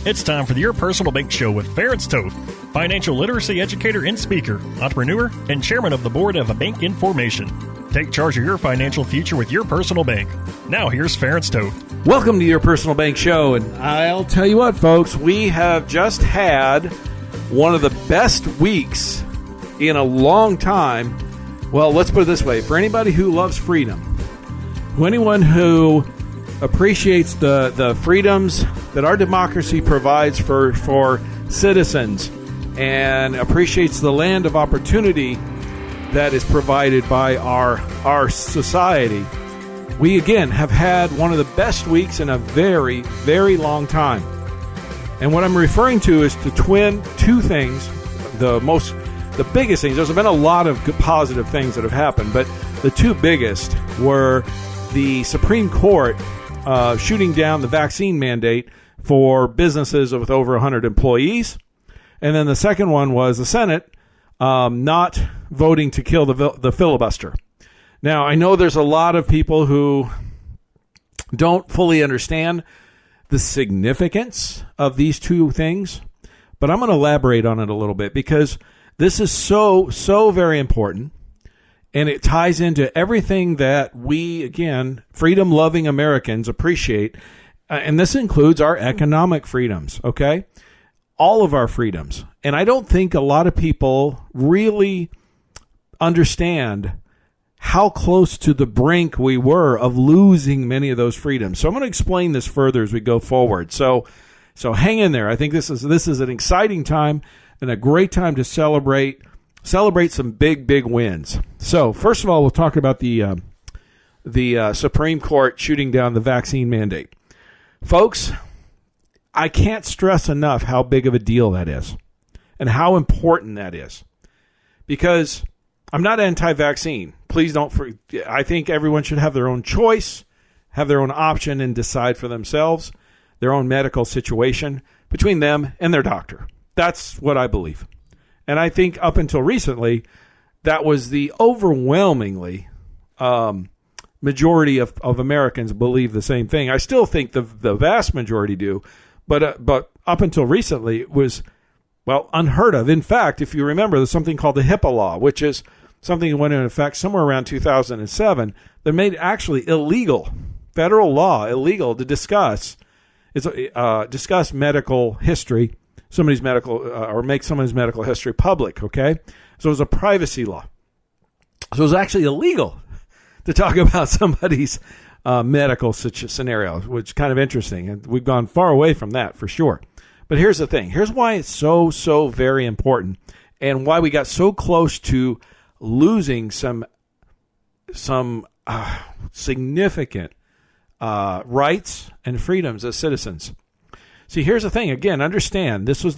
It's time for the Your Personal Bank Show with Ference Toth, financial literacy educator and speaker, entrepreneur, and chairman of the board of a Bank Information. Take charge of your financial future with your personal bank. Now here's Ference Toth. Welcome to Your Personal Bank Show, and I'll tell you what, folks, we have just had one of the best weeks in a long time. Well, let's put it this way. For anybody who loves freedom, anyone who appreciates the freedoms that our democracy provides for citizens and appreciates the land of opportunity that is provided by our society, we again have had one of the best weeks in a very, very long time. And what I'm referring to is two things, the biggest things. There's been a lot of good, positive things that have happened, but the two biggest were the Supreme Court shooting down the vaccine mandate for businesses with over 100 employees. And then the second one was the Senate not voting to kill the filibuster. Now, I know there's a lot of people who don't fully understand the significance of these two things, but I'm going to elaborate on it a little bit because this is so very important, and it ties into everything that we, again, freedom-loving Americans appreciate, and this includes our economic freedoms, okay? All of our freedoms. And I don't think a lot of people really understand how close to the brink we were of losing many of those freedoms. So I'm going to explain this further as we go forward. So hang in there. I think this is an exciting time and a great time to celebrate some big wins. So first of all, we'll talk about the Supreme Court shooting down the vaccine mandate. Folks, I can't stress enough how big of a deal that is and how important that is, because I'm not anti-vaccine. Please don't. I think everyone should have their own choice, have their own option, and decide for themselves their own medical situation between them and their doctor. That's what I believe. And I think up until recently, that was the overwhelmingly majority of Americans believe the same thing. I still think the vast majority do, but up until recently, it was, well, unheard of. In fact, if you remember, there's something called the Hipaa Law, which is something that went into effect somewhere around 2007 that made it actually illegal, federal law illegal, to discuss medical history, somebody's medical or make someone's medical history public. Okay, so it was a privacy law. So it was actually illegal to talk about somebody's medical scenario, which is kind of interesting. And we've gone far away from that for sure. But here's the thing. Here's why it's so very important, and why we got so close to losing some significant rights and freedoms as citizens. See, here's the thing. Again, understand this was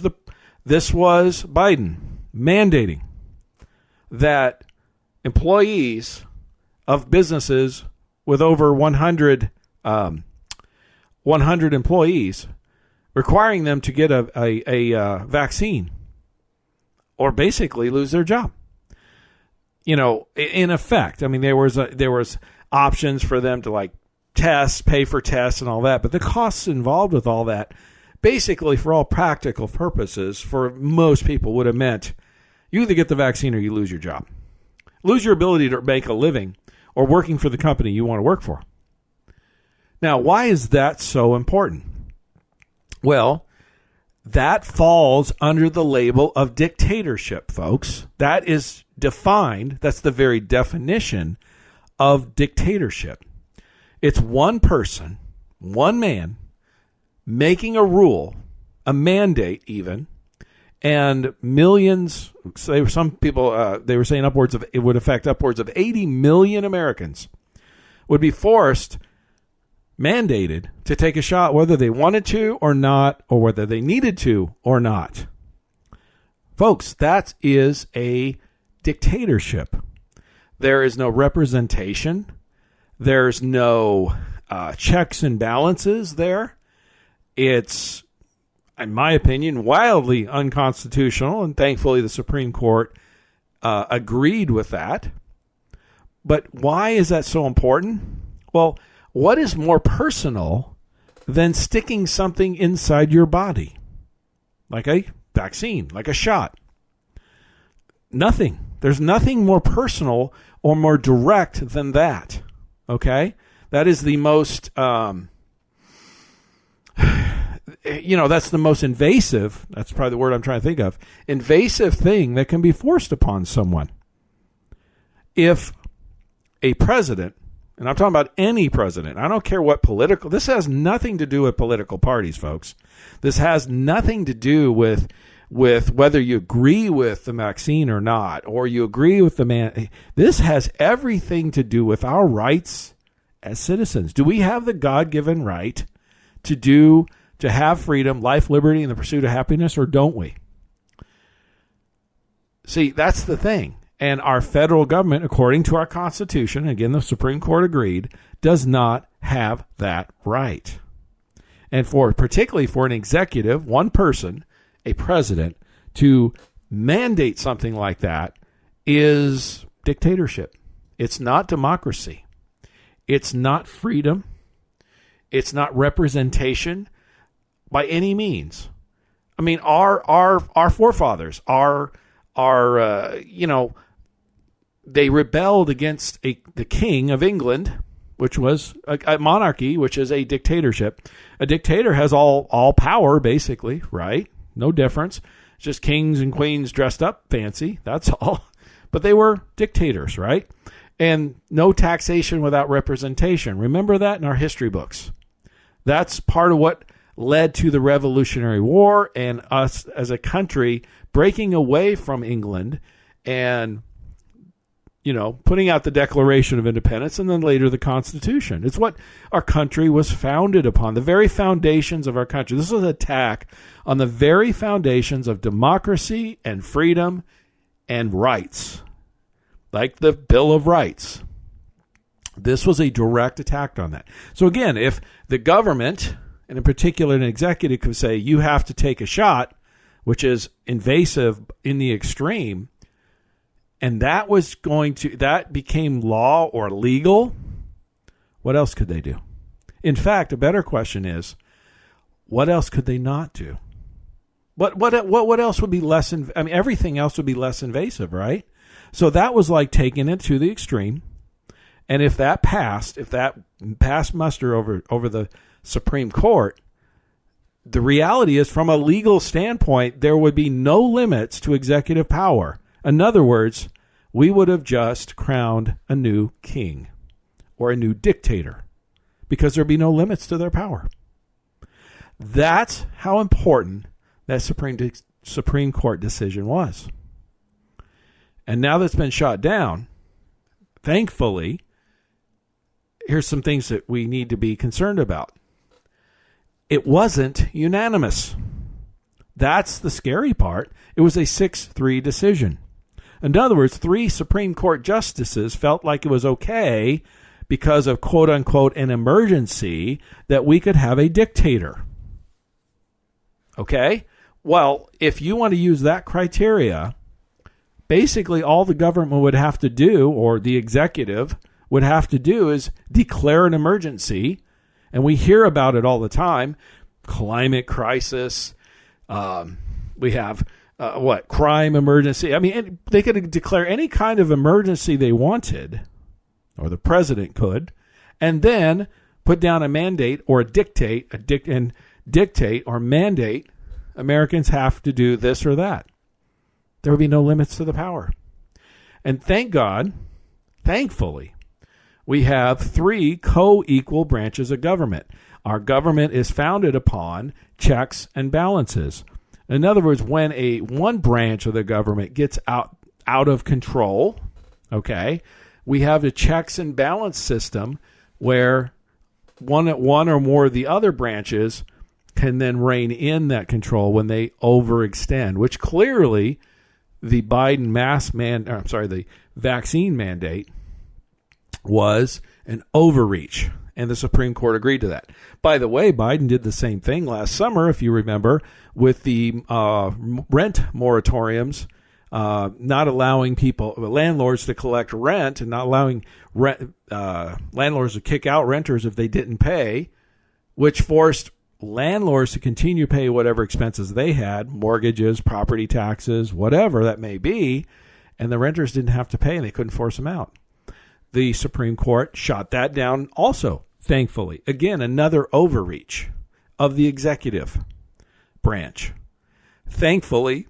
Biden mandating that employees of businesses with over 100 employees, requiring them to get a vaccine or basically lose their job. You know, in effect, I mean, there was options for them to pay for tests and all that, but the costs involved with all that, basically for all practical purposes, for most people would have meant you either get the vaccine or you lose your job, lose your ability to make a living or working for the company you want to work for. Now, why is that so important? Well, that falls under the label of dictatorship, folks. That is defined. That's the very definition of dictatorship. It's one person, one man, making a rule, a mandate even, and millions, some people, they were saying it would affect upwards of 80 million Americans would be mandated to take a shot whether they wanted to or not, or whether they needed to or not. Folks, that is a dictatorship. There is no representation. There's no checks and balances there. It's, in my opinion, wildly unconstitutional, and thankfully the Supreme Court agreed with that. But why is that so important? Well, what is more personal than sticking something inside your body? like a vaccine, like a shot. Nothing. There's nothing more personal or more direct than that. Okay? That is the most, that's the most invasive, that's probably the word I'm trying to think of, invasive thing that can be forced upon someone. If a president, and I'm talking about any president, I don't care what political, this has nothing to do with political parties, folks. This has nothing to do with whether you agree with the vaccine or not, or you agree with the man. This has everything to do with our rights as citizens. Do we have the God-given right to have freedom, life, liberty, and the pursuit of happiness, or don't we? See, that's the thing. And our federal government, according to our Constitution, again, the Supreme Court agreed, does not have that right. And particularly for an executive, one person, a president, to mandate something like that is dictatorship. It's not democracy. It's not freedom. It's not representation by any means. I mean, our forefathers they rebelled against the king of England, which was a monarchy, which is a dictatorship. A dictator has all power, basically, right? No difference. It's just kings and queens dressed up fancy. That's all. But they were dictators, right? And no taxation without representation. Remember that in our history books. That's part of what led to the Revolutionary War and us as a country breaking away from England and putting out the Declaration of Independence and then later the Constitution. It's what our country was founded upon, the very foundations of our country. This was an attack on the very foundations of democracy and freedom and rights, like the Bill of Rights. This was a direct attack on that. So again, if the government, and in particular an executive, could say, you have to take a shot, which is invasive in the extreme, and that became law or legal, what else could they do? In fact, a better question is, what else could they not do? What else would be less? Everything else would be less invasive, right? So that was like taking it to the extreme. And if that passed muster over the Supreme Court, the reality is, from a legal standpoint, there would be no limits to executive power. In other words, we would have just crowned a new king or a new dictator because there'd be no limits to their power. That's how important that Supreme Court decision was. And now that's been shot down, thankfully, here's some things that we need to be concerned about. It wasn't unanimous. That's the scary part. It was a 6-3 decision. In other words, 3 Supreme Court justices felt like it was okay because of, quote unquote, an emergency, that we could have a dictator. Okay? Well, if you want to use that criteria, basically all the government would have to do, or the executive would have to do, is declare an emergency. And we hear about it all the time. Climate crisis. We have, crime emergency. They could declare any kind of emergency they wanted, or the president could, and then put down a mandate or dictate or mandate Americans have to do this or that. There would be no limits to the power. And thank God, thankfully, we have 3 co-equal branches of government. Our government is founded upon checks and balances. In other words, when one branch of the government gets out of control, okay, we have a checks and balance system where one or more of the other branches can then rein in that control when they overextend, which clearly the Biden the vaccine mandate was an overreach, and the Supreme Court agreed to that. By the way, Biden did the same thing last summer, if you remember, with the rent moratoriums, not allowing landlords to collect rent, and not allowing landlords to kick out renters if they didn't pay, which forced landlords to continue to pay whatever expenses they had, mortgages, property taxes, whatever that may be, and the renters didn't have to pay and they couldn't force them out. The Supreme Court shot that down also, thankfully. Again, another overreach of the executive branch. Thankfully,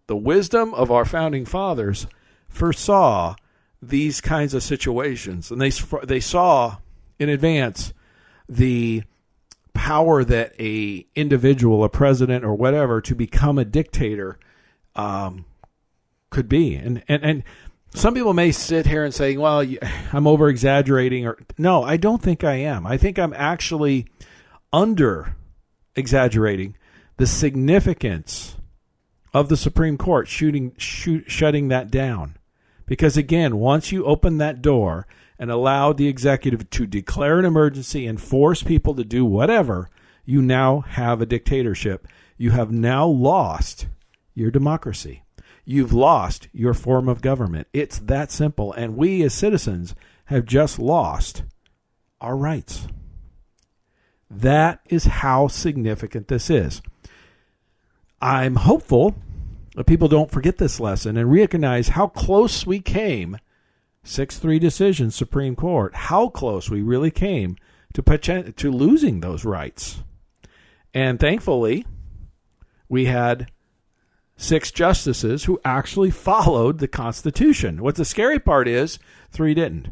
the wisdom of our founding fathers foresaw these kinds of situations, and they saw in advance the power that a individual, a president or whatever, to become a dictator could be. And some people may sit here and say, well, I'm over exaggerating. Or no, I don't think I am. I think I'm actually under exaggerating the significance of the Supreme Court shutting that down. Because again, once you open that door and allow the executive to declare an emergency and force people to do whatever, you now have a dictatorship. You have now lost your democracy. You've lost your form of government. It's that simple. And we as citizens have just lost our rights. That is how significant this is. I'm hopeful that people don't forget this lesson and recognize how close we came, 6-3 decision, Supreme Court, how close we really came to losing those rights. And thankfully, we had 6 justices who actually followed the Constitution. What the scary part is, 3 didn't,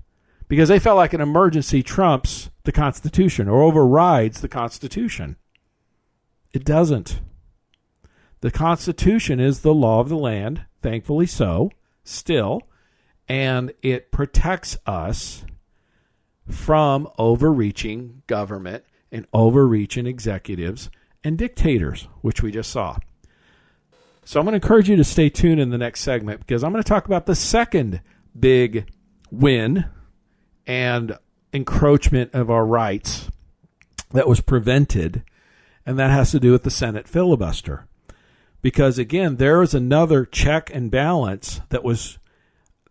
because they felt like an emergency trumps the Constitution or overrides the Constitution. It doesn't. The Constitution is the law of the land, thankfully so, still, and it protects us from overreaching government and overreaching executives and dictators, which we just saw. So I'm going to encourage you to stay tuned in the next segment because I'm going to talk about the second big win and encroachment of our rights that was prevented, and that has to do with the Senate filibuster. Because, again, there was another check and balance there was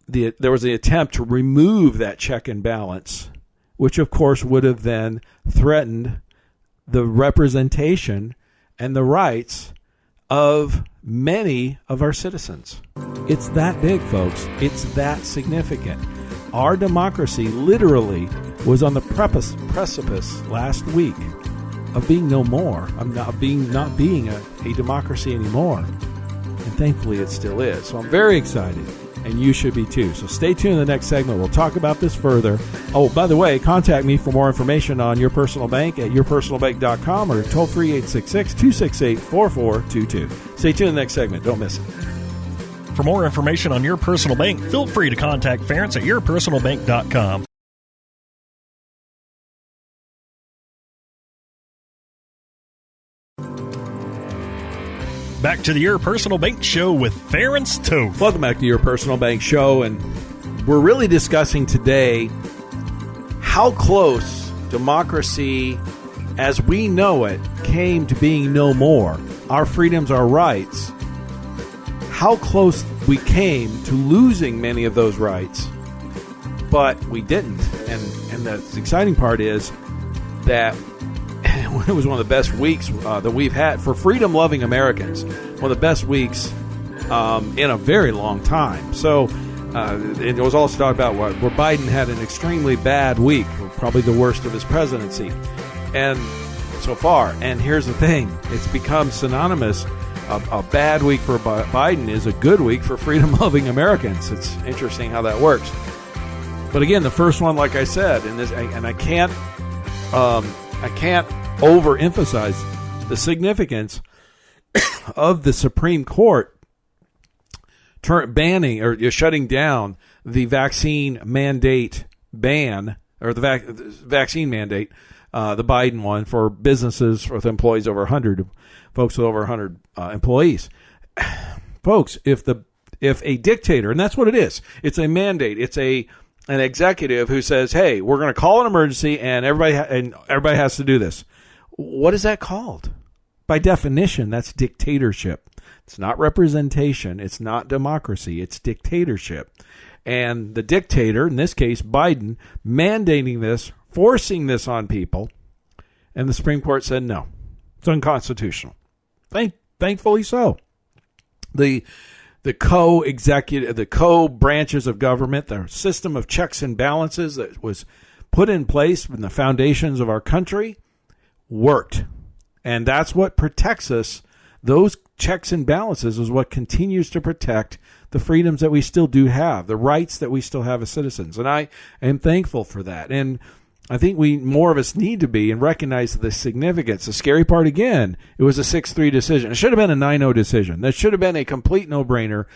the attempt to remove that check and balance, which, of course, would have then threatened the representation and the rights of many of our citizens. It's that big, folks. It's that significant. Our democracy literally was on the precipice last week of being no more, of not being a democracy anymore. And thankfully it still is. So I'm very excited, and you should be too. So stay tuned in the next segment. We'll talk about this further. Oh, by the way, contact me for more information on Your Personal Bank at yourpersonalbank.com or toll-free 866-268-4422. Stay tuned in the next segment. Don't miss it. For more information on Your Personal Bank, feel free to contact Ference at yourpersonalbank.com. Back to the Your Personal Bank Show with Ference Toth. Welcome back to Your Personal Bank Show, and we're really discussing today how close democracy as we know it came to being no more. Our freedoms, our rights. How close we came to losing many of those rights, but we didn't. And the exciting part is that it was one of the best weeks that we've had for freedom-loving Americans. One of the best weeks in a very long time. So it was also talked about where Biden had an extremely bad week, probably the worst of his presidency, and so far. And here's the thing: it's become synonymous. A bad week for Biden is a good week for freedom-loving Americans. It's interesting how that works. But again, the first one, like I said, and I can't overemphasize the significance of the Supreme Court banning or shutting down the vaccine mandate ban, or the vaccine mandate, the Biden one for businesses with employees over 100, folks with over 100 employees. Folks, if a dictator, and that's what it is, it's a mandate, it's an executive who says, "Hey, we're going to call an emergency, and everybody has to do this." What is that called? By definition, that's dictatorship. It's not representation. It's not democracy. It's dictatorship. And the dictator, in this case Biden, mandating this, forcing this on people, and the Supreme Court said, no, It's unconstitutional. Thankfully so. The co-branches of government, the system of checks and balances that was put in place in the foundations of our country worked. And that's what protects us. Those checks and balances is what continues to protect the freedoms that we still do have, the rights that we still have as citizens. And I am thankful for that. And I think more of us need to be and recognize the significance. The scary part, again, it was a 6-3 decision. It should have been a 9-0 decision. That should have been a complete no-brainer.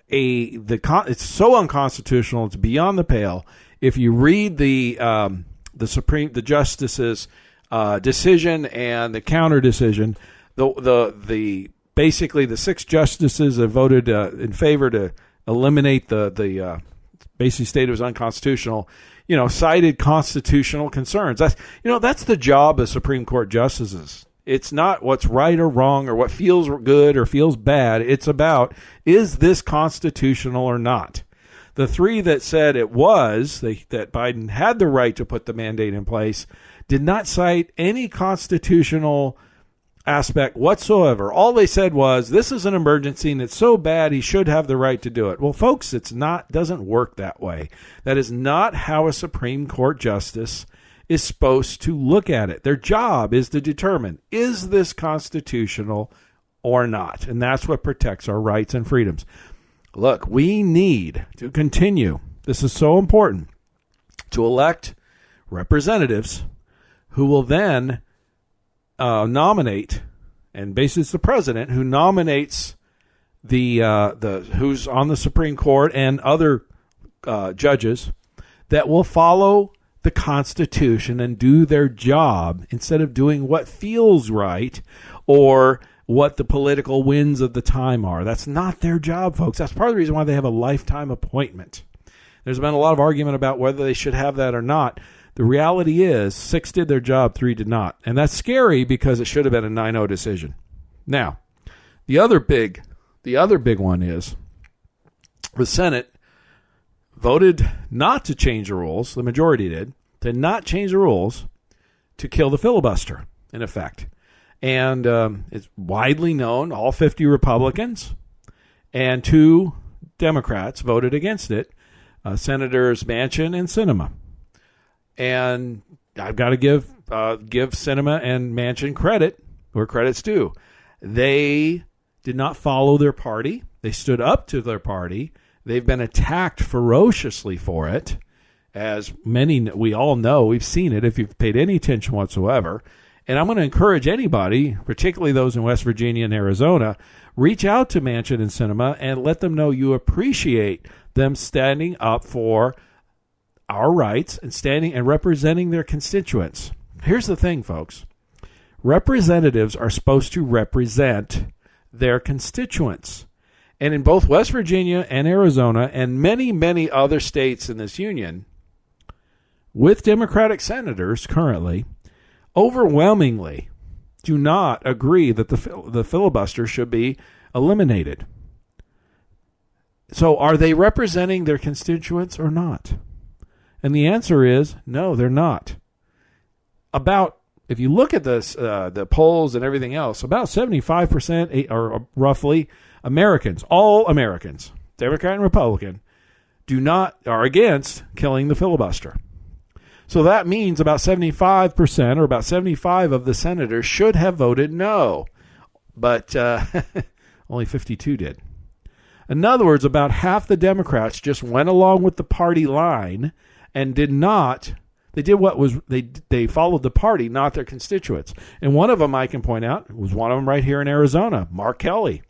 It's so unconstitutional. It's beyond the pale. If you read the justice's decision and the counter decision, basically the 6 justices have voted in favor to eliminate the basically stated it was unconstitutional. Cited constitutional concerns. That's the job of Supreme Court justices. It's not what's right or wrong or what feels good or feels bad. It's about, is this constitutional or not? The 3 that said it was, that Biden had the right to put the mandate in place, did not cite any constitutional aspect whatsoever. All they said was, this is an emergency and it's so bad he should have the right to do it. Well, folks, doesn't work that way. That is not how a Supreme Court justice is supposed to look at it. Their job is to determine, is this constitutional or not? And that's what protects our rights and freedoms. Look, we need to continue. This is so important, to elect representatives who will then nominate, and basically it's the president who nominates the who's on the Supreme Court and other judges that will follow the Constitution and do their job instead of doing what feels right or what the political winds of the time are. That's not their job, folks. That's part of the reason why they have a lifetime appointment. There's been a lot of argument about whether they should have that or not. The reality is 6 did their job, 3 did not. And that's scary because it should have been a 9-0 decision. Now, the other big one is the Senate voted not to change the rules. The majority did not change the rules to kill the filibuster, in effect. And it's widely known, all 50 Republicans and 2 Democrats voted against it, Senators Manchin and Sinema. And I've got to give Sinema and Manchin credit where credit's due. They did not follow their party. They stood up to their party. They've been attacked ferociously for it, as we all know. We've seen it if you've paid any attention whatsoever. And I'm going to encourage anybody, particularly those in West Virginia and Arizona, reach out to Manchin and Sinema and let them know you appreciate them standing up for our rights and standing and representing their constituents. Here's the thing, folks. Representatives are supposed to represent their constituents. And in both West Virginia and Arizona and many, many other states in this union, with Democratic senators currently, overwhelmingly do not agree that the filibuster should be eliminated. So are they representing their constituents or not? And the answer is no, they're not. If you look at this, the polls and everything else, about 75% or roughly Americans, all Americans, Democrat and Republican, are against killing the filibuster. So that means about 75% or about 75 of the senators should have voted no, but only 52 did. In other words, about half the Democrats just went along with the party line and did not. They did what was they followed the party, not their constituents. And one of them I can point out was one of them right here in Arizona, Mark Kelly.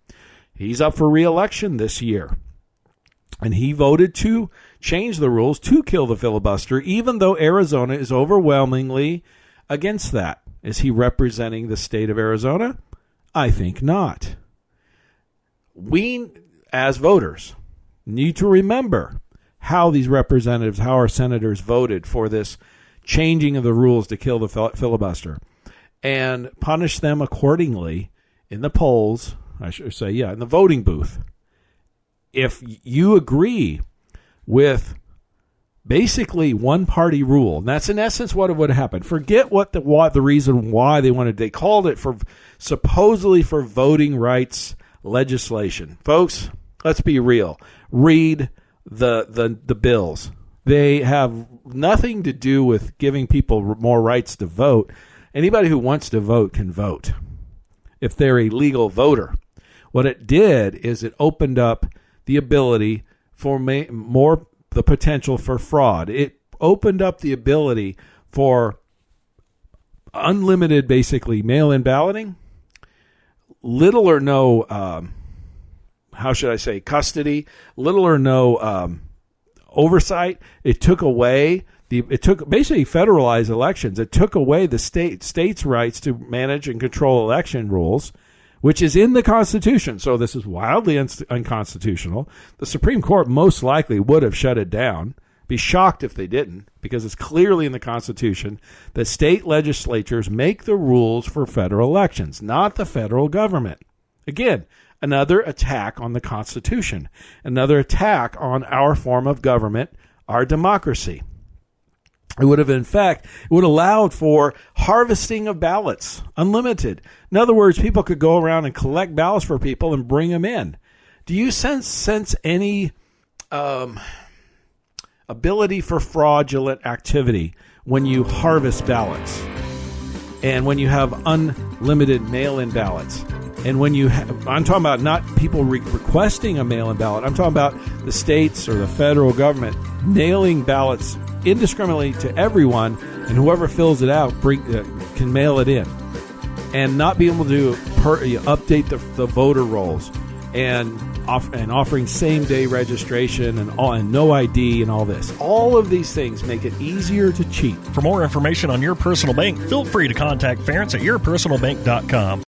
He's up for re-election this year. And he voted to change the rules to kill the filibuster, even though Arizona is overwhelmingly against that. Is he representing the state of Arizona? I think not. We, as voters, need to remember how these representatives, how our senators voted for this changing of the rules to kill the filibuster, and punish them accordingly in the polls, I should say, in the voting booth. If you agree with basically one-party rule. And that's in essence what would happen. Forget what the reason why they called it for supposedly for voting rights legislation. Folks, let's be real. Read the bills. They have nothing to do with giving people more rights to vote. Anybody who wants to vote can vote if they're a legal voter. What it did is it opened up the ability for more the potential for fraud. It opened up the ability for unlimited, basically, mail-in balloting, little or no, custody, little or no oversight. It took away basically federalized elections. It took away the states' rights to manage and control election rules, which is in the Constitution. So this is wildly unconstitutional. The Supreme Court most likely would have shut it down. Be shocked if they didn't, because it's clearly in the Constitution that state legislatures make the rules for federal elections, not the federal government. Again, another attack on the Constitution, another attack on our form of government, our democracy. It would have, in fact, allowed for harvesting of ballots, unlimited. In other words, people could go around and collect ballots for people and bring them in. Do you sense any ability for fraudulent activity when you harvest ballots and when you have unlimited mail-in ballots? And when I'm talking about not people requesting a mail-in ballot. I'm talking about the states or the federal government nailing ballots indiscriminately to everyone, and whoever fills it out can mail it in, and not be able to update the voter rolls, and offering same-day registration and no ID and all this. All of these things make it easier to cheat. For more information on Your Personal Bank, feel free to contact Ference at yourpersonalbank.com.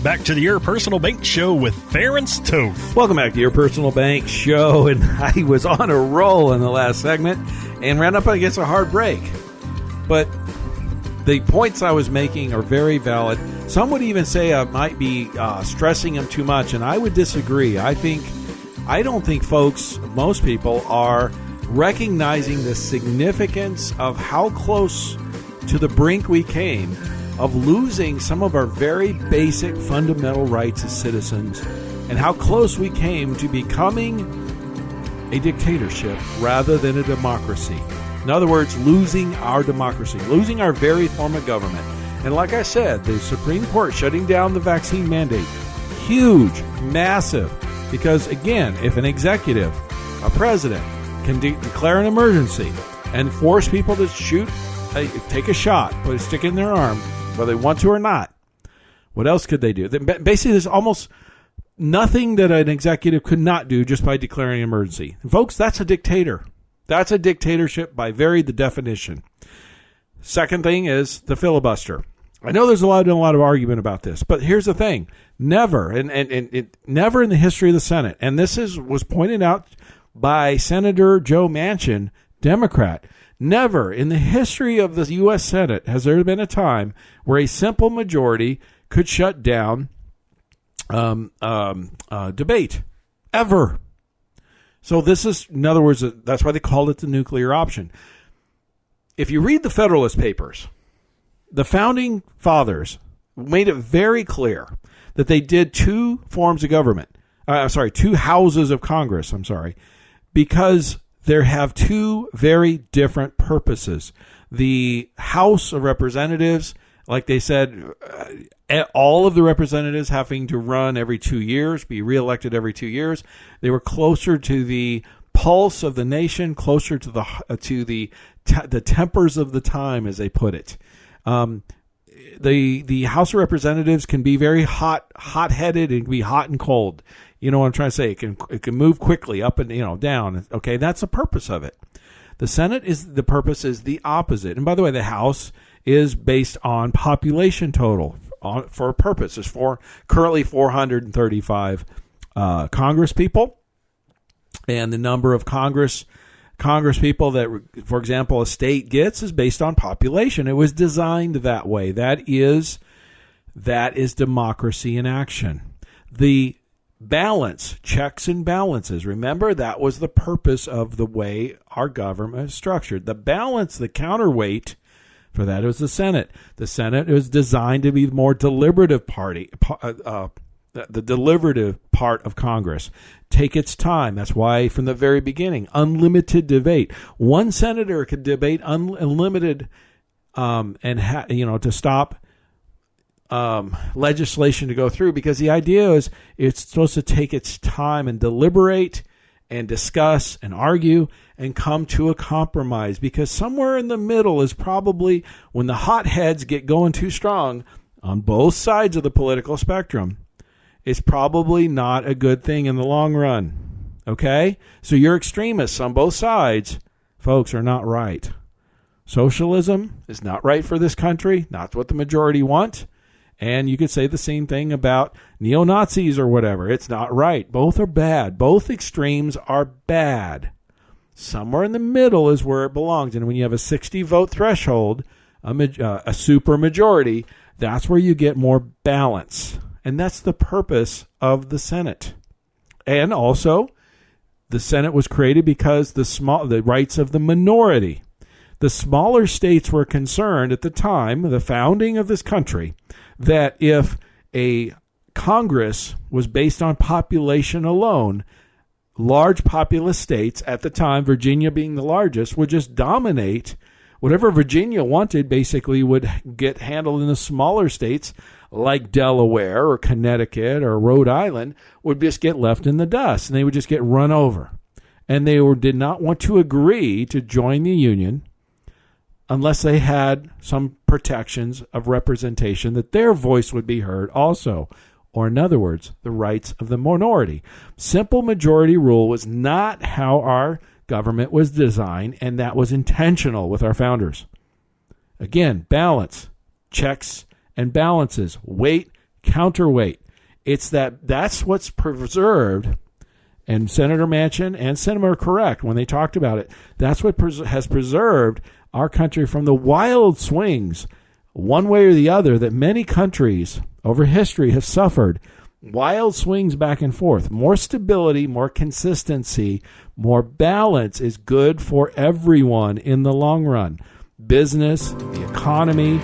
Back to the Your Personal Bank Show with Ference Toth. Welcome back to Your Personal Bank Show. And I was on a roll in the last segment and ran up against a hard break. But the points I was making are very valid. Some would even say I might be stressing them too much, and I would disagree. I don't think most people are recognizing the significance of how close to the brink we came of losing some of our very basic fundamental rights as citizens, and how close we came to becoming a dictatorship rather than a democracy. In other words, losing our democracy, losing our very form of government. And like I said, the Supreme Court shutting down the vaccine mandate, huge, massive, because again, if an executive, a president, can declare an emergency and force people to take a shot, put a stick in their arm, whether they want to or not. What else could they do? Basically, there's almost nothing that an executive could not do just by declaring an emergency. And folks, that's a dictator. That's a dictatorship by the definition. Second thing is the filibuster. I know there's a lot of argument about this, but here's the thing: never, never in the history of the Senate, and this was pointed out by Senator Joe Manchin, Democrat. Never in the history of the U.S. Senate has there been a time where a simple majority could shut down debate. Ever. So this is, in other words, that's why they called it the nuclear option. If you read the Federalist Papers, the Founding Fathers made it very clear that they did two forms of government. Two houses of Congress, because there have two very different purposes. The House of Representatives, like they said, all of the representatives having to run every 2 years, be reelected every 2 years. They were closer to the pulse of the nation, closer to the tempers of the time, as they put it. The House of Representatives can be very hot-headed and can be hot and cold. You know what I'm trying to say? It can move quickly up and down. Okay, that's the purpose of it. The Senate the purpose is the opposite. And by the way, the House is based on population total for a purpose. There's currently 435 Congress people, and the number of Congress people that, for example, a state gets is based on population. It was designed that way. That is democracy in action. The balance, checks and balances. Remember, that was the purpose of the way our government is structured. The balance, the counterweight for that was the Senate. The Senate was designed to be the more deliberative party, the deliberative part of Congress. Take its time. That's why from the very beginning, unlimited debate. One senator could debate unlimited to stop legislation to go through, because the idea is it's supposed to take its time and deliberate and discuss and argue and come to a compromise, because somewhere in the middle is probably when the hotheads get going too strong on both sides of the political spectrum. It's probably not a good thing in the long run. Okay? So your extremists on both sides, folks, are not right. Socialism is not right for this country, not what the majority want. And you could say the same thing about neo-Nazis or whatever. It's not right. Both are bad. Both extremes are bad. Somewhere in the middle is where it belongs. And when you have a 60-vote threshold, a super majority, that's where you get more balance. And that's the purpose of the Senate. And also, the Senate was created because the rights of the minority. The smaller states were concerned at the time, the founding of this country, that if a Congress was based on population alone, large populous states at the time, Virginia being the largest, would just dominate. Whatever Virginia wanted basically would get handled in the smaller states like Delaware or Connecticut or Rhode Island would just get left in the dust, and they would just get run over. And they did not want to agree to join the Union unless they had some protections of representation that their voice would be heard also. Or in other words, the rights of the minority. Simple majority rule was not how our government was designed, and that was intentional with our founders. Again, balance, checks and balances, weight, counterweight. That's what's preserved, and Senator Manchin and Sinema are correct when they talked about it. That's what has preserved our country from the wild swings, one way or the other, that many countries over history have suffered. Wild swings back and forth. More stability, more consistency, more balance is good for everyone in the long run. Business, the economy,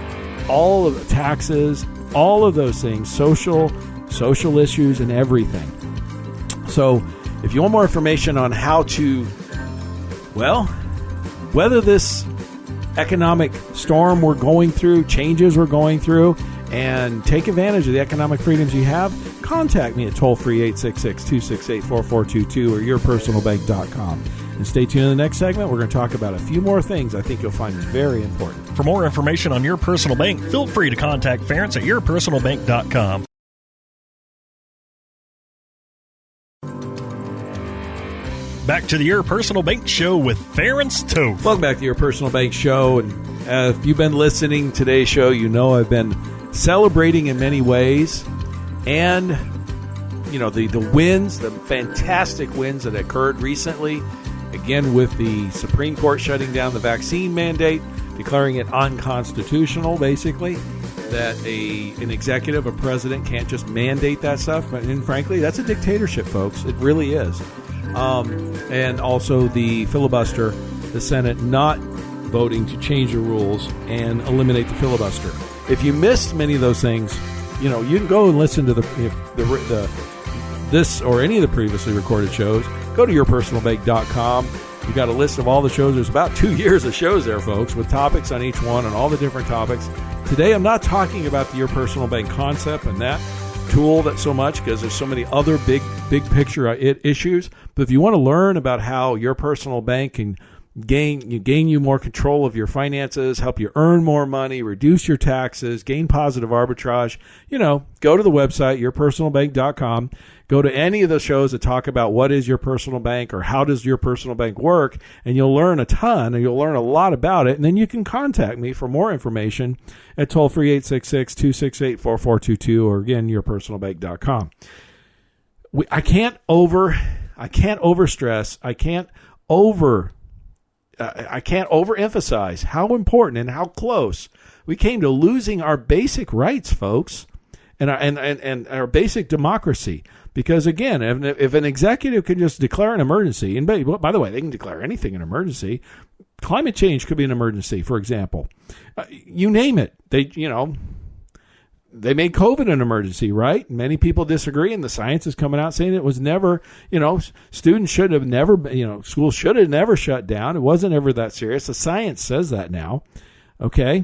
all of the taxes, all of those things, social issues and everything. So if you want more information on how to, weather this economic storm we're going through, changes we're going through, and take advantage of the economic freedoms you have, contact me at toll-free 866-268-4422 or yourpersonalbank.com. And stay tuned in the next segment. We're going to talk about a few more things I think you'll find very important. For more information on Your Personal Bank, feel free to contact Ference at yourpersonalbank.com. Back to the Your Personal Bank Show with Ference Toth. Welcome back to Your Personal Bank Show. And if you've been listening to today's show, you know I've been celebrating in many ways. And, the wins, the fantastic wins that occurred recently, again with the Supreme Court shutting down the vaccine mandate, declaring it unconstitutional, basically, that an executive, a president can't just mandate that stuff. And frankly, that's a dictatorship, folks. It really is. And also the filibuster, the Senate not voting to change the rules and eliminate the filibuster. If you missed many of those things, you can go and listen to this or any of the previously recorded shows. Go to yourpersonalbank.com. We've got a list of all the shows. There's about 2 years of shows there, folks, with topics on each one and all the different topics. Today, I'm not talking about the Your Personal Bank concept and that tool that so much, because there's so many other big picture issues. But if you want to learn about how your personal bank can gain you more control of your finances, help you earn more money, reduce your taxes, gain positive arbitrage, go to the website, yourpersonalbank.com. Go to any of the shows that talk about what is your personal bank or how does your personal bank work, and you'll learn a ton, and you'll learn a lot about it. And then you can contact me for more information at toll-free 866-268-4422 or, again, yourpersonalbank.com. I can't overstress. I can't overemphasize how important and how close we came to losing our basic rights, folks. and our basic democracy. Because again, if an executive can just declare an emergency, and by the way, they can declare anything an emergency. Climate change could be an emergency, for example. You name it. They made COVID an emergency, right? Many people disagree, and the science is coming out saying it was never, students should have never, schools should have never shut down. It wasn't ever that serious. The science says that now, okay?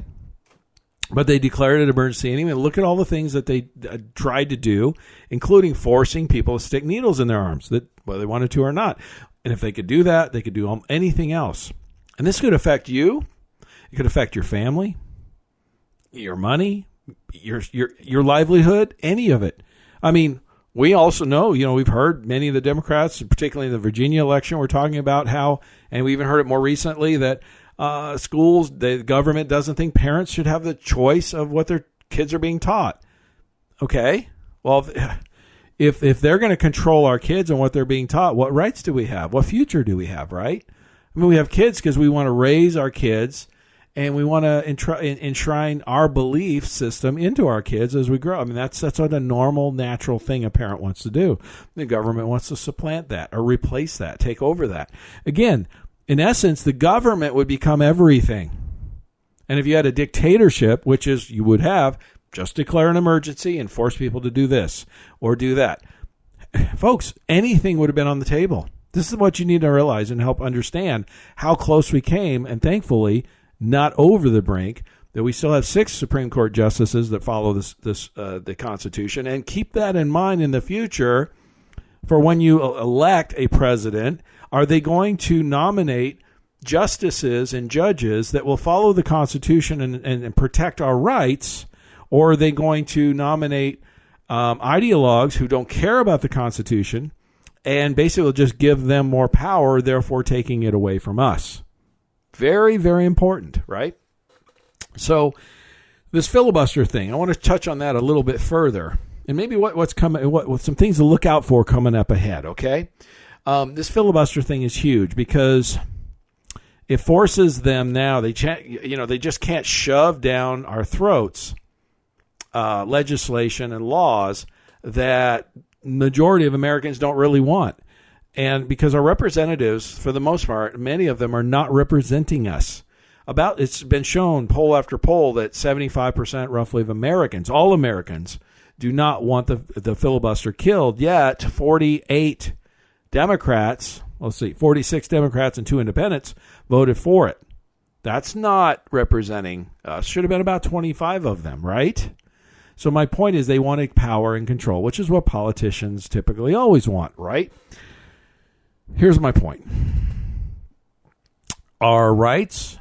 But they declared it an emergency anyway. Look at all the things that they tried to do, including forcing people to stick needles in their arms, whether they wanted to or not. And if they could do that, they could do anything else. And this could affect you. It could affect your family, your money, your livelihood, any of it. I mean, we also know, we've heard many of the Democrats, particularly in the Virginia election, were talking about how, and we even heard it more recently, that schools, the government doesn't think parents should have the choice of what their kids are being taught. Okay, well, if they're going to control our kids and what they're being taught, what rights do we have? What future do we have, right? I mean, we have kids because we want to raise our kids, and we want to enshrine our belief system into our kids as we grow. I mean, that's what a normal, natural thing a parent wants to do. The government wants to supplant that or replace that, take over that. Again, in essence, the government would become everything. And if you had a dictatorship, which is you would have, just declare an emergency and force people to do this or do that. Folks, anything would have been on the table. This is what you need to realize and help understand how close we came, and thankfully not over the brink, that we still have 6 Supreme Court justices that follow the Constitution. And keep that in mind in the future for when you elect a president. Are they going to nominate justices and judges that will follow the Constitution and protect our rights, or are they going to nominate ideologues who don't care about the Constitution and basically will just give them more power, therefore taking it away from us? Very, very important, right? So this filibuster thing, I want to touch on that a little bit further, and maybe what's coming, what some things to look out for coming up ahead. Okay, this filibuster thing is huge because it forces them now. They just can't shove down our throats legislation and laws that majority of Americans don't really want. And because our representatives, for the most part, many of them are not representing us. It's been shown, poll after poll, that 75% roughly of Americans, all Americans, do not want the filibuster killed. Yet 46 Democrats and 2 independents voted for it. That's not representing us. Should have been about 25 of them, right? So my point is they wanted power and control, which is what politicians typically always want, right? Here's my point. Our rights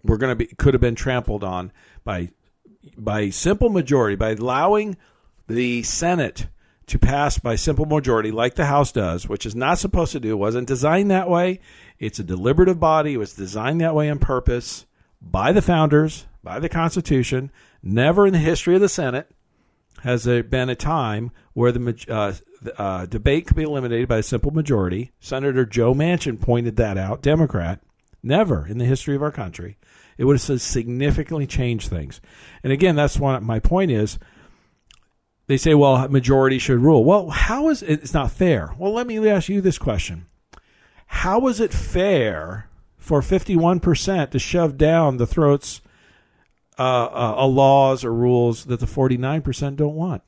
could have been trampled on by simple majority, by allowing the Senate to pass by simple majority like the House does, which is not supposed to do. It wasn't designed that way. It's a deliberative body. It was designed that way on purpose by the founders, by the Constitution. Never in the history of the Senate has there been a time where the debate could be eliminated by a simple majority. Senator Joe Manchin pointed that out, Democrat. Never in the history of our country. It would have significantly changed things. And again, that's my point is, they say, well, majority should rule. Well, how is it? It's not fair. Well, let me ask you this question. How is it fair for 51% to shove down the throats laws or rules that the 49% don't want?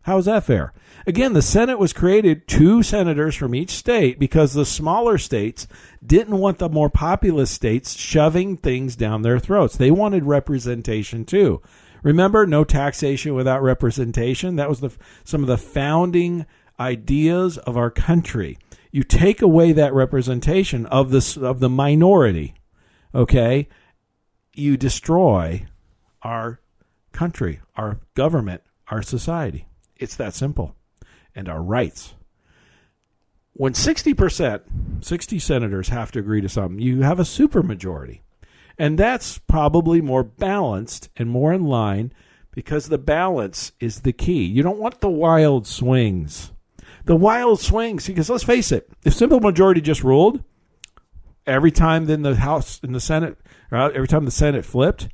How is that fair? Again, the Senate was created 2 senators from each state because the smaller states didn't want the more populous states shoving things down their throats. They wanted representation too. Remember, no taxation without representation. That was some of the founding ideas of our country. You take away that representation of the minority, okay? You destroy our country, our government, our society. It's that simple. And our rights. When 60 senators have to agree to something, you have a supermajority. And that's probably more balanced and more in line because the balance is the key. You don't want the wild swings. The wild swings, because let's face it, if simple majority just ruled, every time then the House and the Senate, or every time the Senate flipped,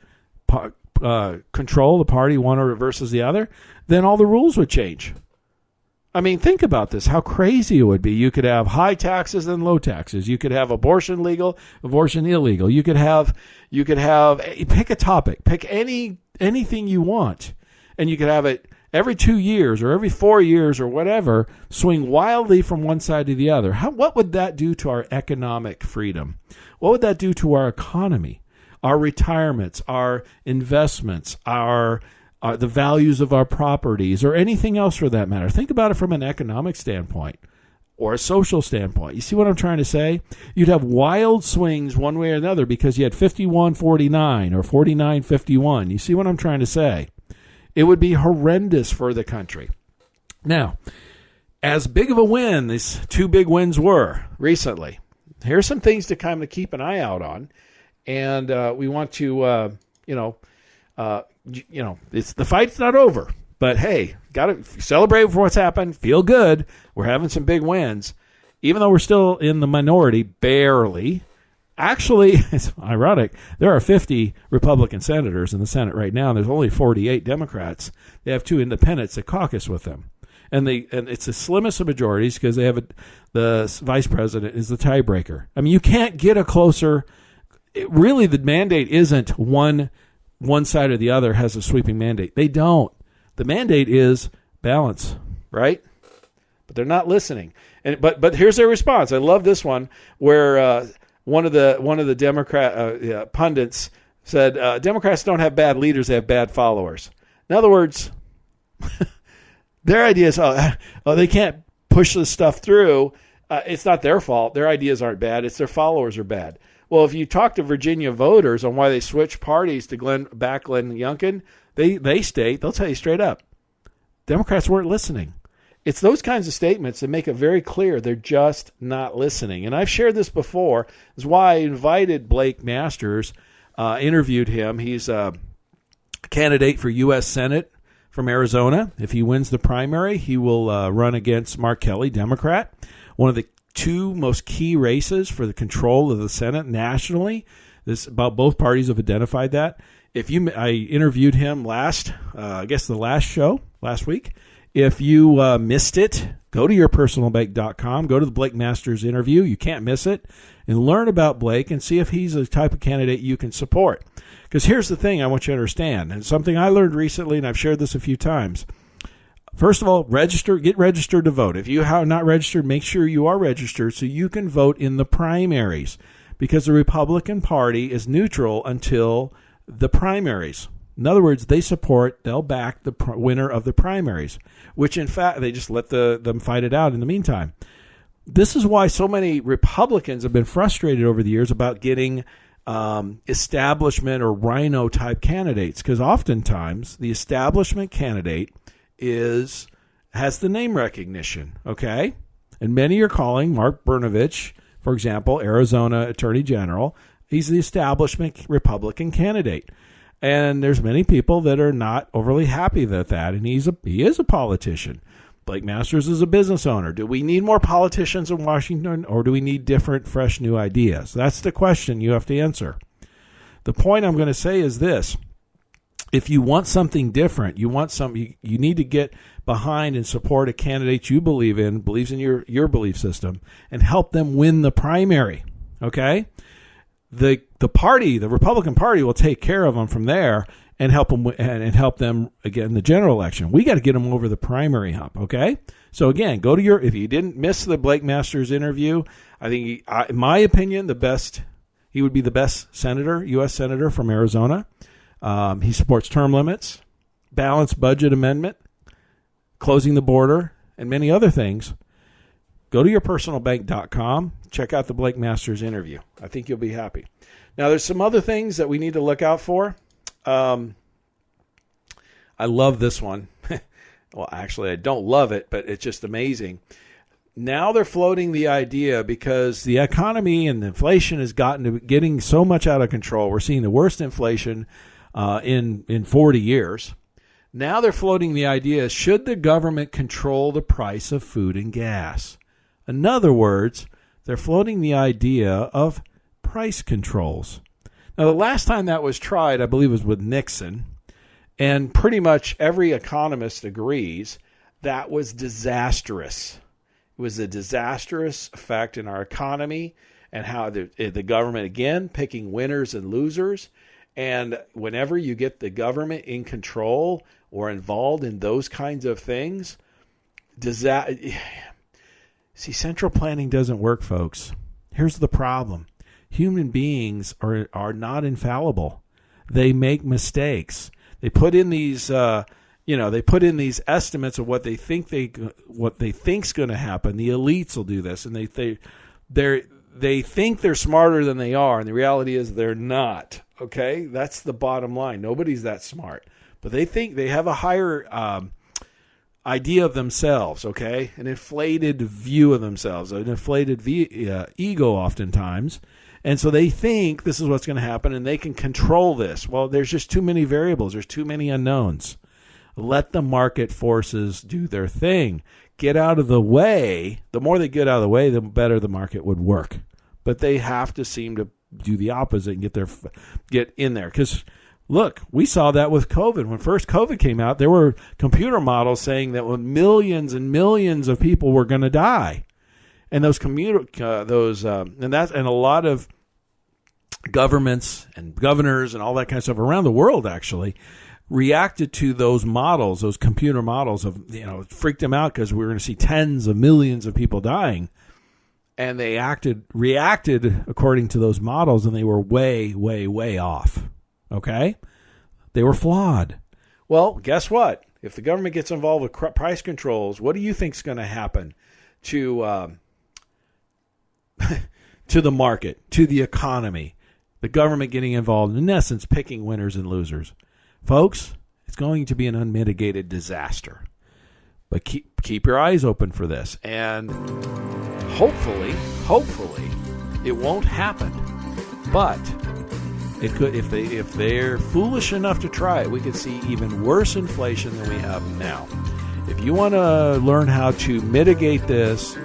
control the party one or versus the other, then all the rules would change. I mean, think about this, how crazy it would be. You could have high taxes and low taxes. You could have abortion legal, abortion illegal. You could have pick a topic, pick anything you want, and you could have it every 2 years or every 4 years or whatever, swing wildly from one side to the other. What would that do to our economic freedom? What would that do to our economy, our retirements, our investments, the values of our properties, or anything else for that matter? Think about it from an economic standpoint or a social standpoint. You see what I'm trying to say? You'd have wild swings one way or another because you had 51-49 or 49-51. You see what I'm trying to say? It would be horrendous for the country. Now, as big of a win these two big wins were recently, here's some things to kind of keep an eye out on. And we want to, it's the fight's not over, but hey, got to celebrate for what's happened. Feel good. We're having some big wins, even though we're still in the minority, barely. Actually, it's ironic. There are 50 Republican senators in the Senate right now, and there's only 48 Democrats. They have 2 independents that caucus with them, and it's the slimmest of majorities because they have the vice president is the tiebreaker. I mean, you can't get a closer. Really, the mandate isn't one side or the other has a sweeping mandate. They don't. The mandate is balance, right? But they're not listening. And but here's their response. I love this one where one of the Democrat pundits said Democrats don't have bad leaders; they have bad followers. In other words, their idea is they can't push this stuff through. It's not their fault. Their ideas aren't bad. It's their followers are bad. Well, if you talk to Virginia voters on why they switched parties to Glenn Youngkin, they'll tell you straight up, Democrats weren't listening. It's those kinds of statements that make it very clear they're just not listening. And I've shared this before. That's why I invited Blake Masters, interviewed him. He's a candidate for U.S. Senate from Arizona. If he wins the primary, he will run against Mark Kelly, Democrat, one of the 2 most key races for the control of the Senate nationally. Both parties have identified that. I interviewed him the last show last week. If you missed it, go to yourpersonalbank.com, go to the Blake Masters interview. You can't miss it, and learn about Blake and see if he's the type of candidate you can support. Because here's the thing I want you to understand, and something I learned recently, and I've shared this a few times. First of all, get registered to vote. If you have not registered, make sure you are registered so you can vote in the primaries, because the Republican Party is neutral until the primaries. In other words, they'll back the winner of the primaries, which in fact, they just let them fight it out in the meantime. This is why so many Republicans have been frustrated over the years about getting establishment or rhino type candidates, because oftentimes the establishment candidate has the name recognition, okay? And many are calling Mark Brnovich, for example, Arizona Attorney General. He's the establishment Republican candidate. And there's many people that are not overly happy with that, and he is a politician. Blake Masters is a business owner. Do we need more politicians in Washington, or do we need different, fresh, new ideas? That's the question you have to answer. The point I'm going to say is this. If you want something different, you need to get behind and support a candidate you believes in your belief system, and help them win the primary, okay? The Republican Party will take care of them from there and help them again in the general election. We got to get them over the primary hump, okay? So again, if you didn't miss the Blake Masters interview, I think in my opinion, he would be the best senator, U.S. senator from Arizona. He supports term limits, balanced budget amendment, closing the border, and many other things. Go to yourpersonalbank.com. Check out the Blake Masters interview. I think you'll be happy. Now, there's some other things that we need to look out for. I love this one. Well, actually, I don't love it, but it's just amazing. Now they're floating the idea, because the economy and the inflation has getting so much out of control. We're seeing the worst inflation in 40 years. Now they're floating the idea, should the government control the price of food and gas? In other words, they're floating the idea of price controls. Now, the last time that was tried, I believe, was with Nixon. And pretty much every economist agrees that was disastrous. It was a disastrous effect in our economy and how the government, again, picking winners and losers. And whenever you get the government in control or involved in those kinds of things, central planning doesn't work, folks. Here's the problem. Human beings are not infallible. They make mistakes. They put in these estimates of what they think's going to happen. The elites will do this, and they think they're smarter than they are, and the reality is they're not. Okay, that's the bottom line. Nobody's that smart, but they think they have a higher idea of themselves. Okay, an inflated view of themselves, an inflated ego, oftentimes. And so they think this is what's going to happen, and they can control this. Well, there's just too many variables. There's too many unknowns. Let the market forces do their thing. Get out of the way. The more they get out of the way, the better the market would work. But they have to seem to do the opposite and get in there. Because, look, we saw that with COVID. When first COVID came out, there were computer models saying that millions and millions of people were going to die. And and a lot of governments and governors and all that kind of stuff around the world actually reacted to those models, those computer models of, freaked them out because we were going to see tens of millions of people dying. And they reacted according to those models, and they were way, way, way off. Okay? They were flawed. Well, guess what? If the government gets involved with price controls, what do you think is going to happen to the market, to the economy? The government getting involved, in essence, picking winners and losers. Folks, it's going to be an unmitigated disaster. But keep your eyes open for this. And hopefully, it won't happen. But it could, if they're foolish enough to try it, we could see even worse inflation than we have now. If you want to learn how to mitigate this,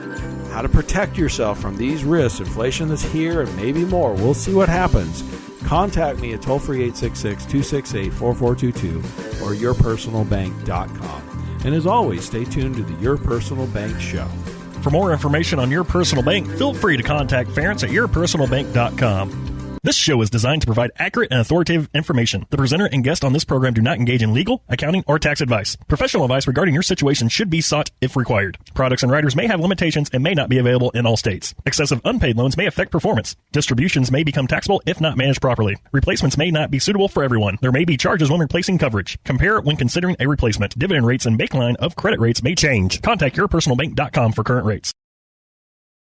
how to protect yourself from these risks, inflation that's here and maybe more, we'll see what happens. Contact me at toll-free 866-268-4422 or yourpersonalbank.com. And as always, stay tuned to the Your Personal Bank Show. For more information on Your Personal Bank, feel free to contact Ference at yourpersonalbank.com. This show is designed to provide accurate and authoritative information. The presenter and guest on this program do not engage in legal, accounting, or tax advice. Professional advice regarding your situation should be sought if required. Products and riders may have limitations and may not be available in all states. Excessive unpaid loans may affect performance. Distributions may become taxable if not managed properly. Replacements may not be suitable for everyone. There may be charges when replacing coverage. Compare when considering a replacement. Dividend rates and baseline of credit rates may change. Contact yourpersonalbank.com for current rates.